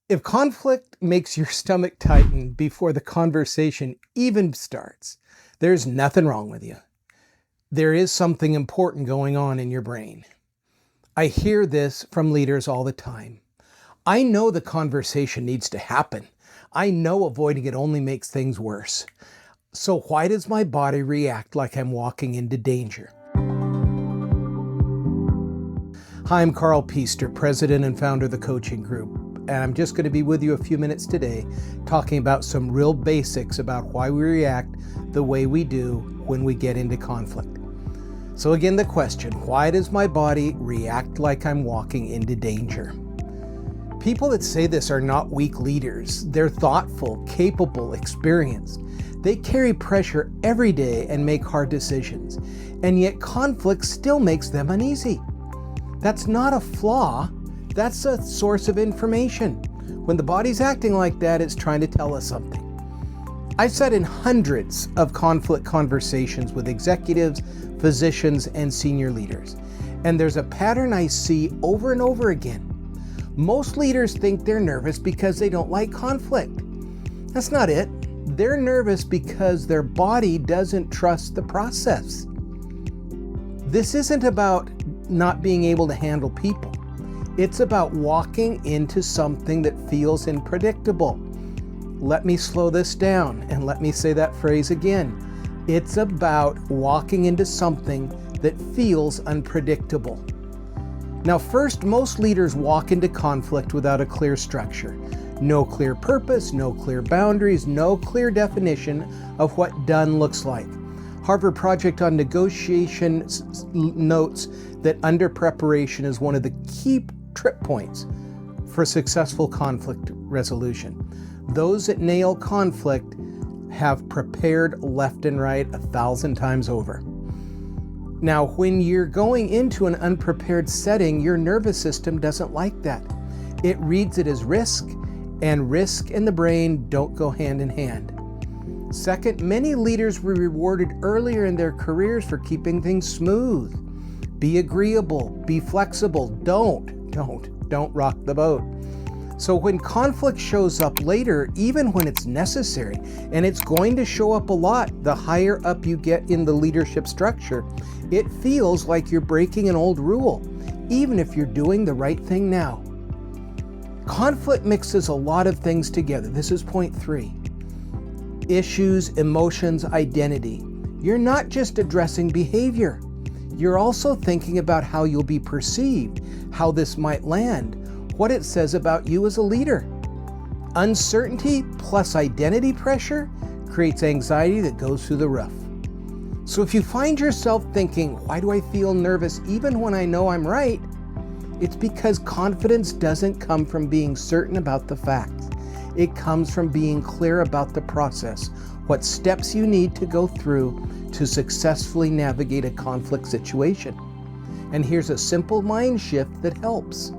If conflict makes your stomach tighten before the conversation even starts, there's nothing wrong with you. There is something important going on in your brain. I hear this from leaders all the time. I know the conversation needs to happen. I know avoiding it only makes things worse. So why does my body react like I'm walking into danger? Hi, I'm Carl Piester, President and founder of the Coaching Group. And I'm just going to be with you a few minutes today talking about some real basics about why we react the way we do when we get into conflict. So again, the question, why does my body react like I'm walking into danger? People that say this are not weak leaders. They're thoughtful, capable, experienced. They carry pressure every day and make hard decisions. And yet conflict still makes them uneasy. That's not a flaw. That's a source of information. When the body's acting like that, it's trying to tell us something. I've sat in hundreds of conflict conversations with executives, physicians, and senior leaders. And there's a pattern I see over and over again. Most leaders think they're nervous because they don't like conflict. That's not it. They're nervous because their body doesn't trust the process. This isn't about not being able to handle people. It's about walking into something that feels unpredictable. Let me slow this down and let me say that phrase again. It's about walking into something that feels unpredictable. Now, first, most leaders walk into conflict without a clear structure. No clear purpose, no clear boundaries, no clear definition of what done looks like. Harvard Project on Negotiation notes that under preparation is one of the key trip points for successful conflict resolution. Those that nail conflict have prepared left and right 1,000 times over. Now, when you're going into an unprepared setting, your nervous system doesn't like that. It reads it as risk, and risk and the brain don't go hand in hand. Second, many leaders were rewarded earlier in their careers for keeping things smooth. Be agreeable, be flexible, don't rock the boat. So when conflict shows up later, even when it's necessary, and it's going to show up a lot the higher up you get in the leadership structure, it feels like you're breaking an old rule, even if you're doing the right thing now. Conflict mixes a lot of things together. This is point 3. Issues, emotions, identity. You're not just addressing behavior. You're also thinking about how you'll be perceived, how this might land, what it says about you as a leader. Uncertainty plus identity pressure creates anxiety that goes through the roof. So if you find yourself thinking, why do I feel nervous even when I know I'm right? It's because confidence doesn't come from being certain about the facts. It comes from being clear about the process, what steps you need to go through to successfully navigate a conflict situation. And here's a simple mind shift that helps.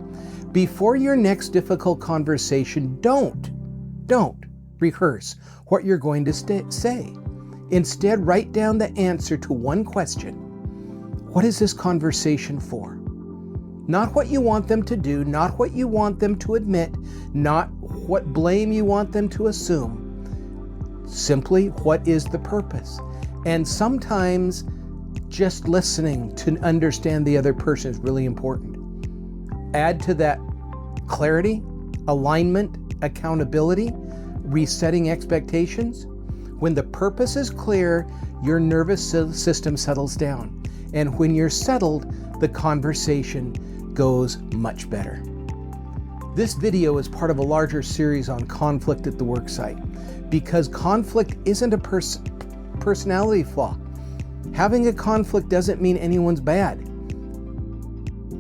Before your next difficult conversation, don't rehearse what you're going to say. Instead, write down the answer to one question. What is this conversation for? Not what you want them to do, not what you want them to admit, not what blame you want them to assume. Simply, what is the purpose? And sometimes just listening to understand the other person is really important. Add to that clarity, alignment, accountability, resetting expectations. When the purpose is clear, your nervous system settles down. And when you're settled, the conversation goes much better. This video is part of a larger series on conflict at the worksite because conflict isn't a personality flaw. Having a conflict doesn't mean anyone's bad.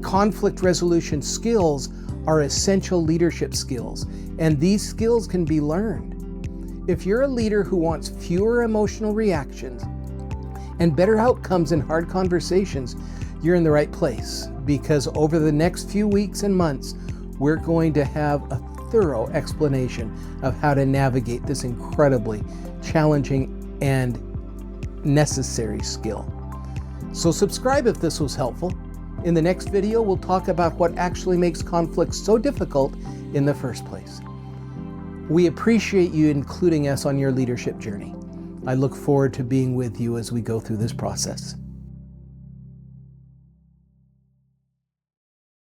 Conflict resolution skills are essential leadership skills, and these skills can be learned. If you're a leader who wants fewer emotional reactions and better outcomes in hard conversations, you're in the right place, because over the next few weeks and months, we're going to have a thorough explanation of how to navigate this incredibly challenging and necessary skill. So subscribe if this was helpful. In the next video, we'll talk about what actually makes conflict so difficult in the first place. We appreciate you including us on your leadership journey. I look forward to being with you as we go through this process.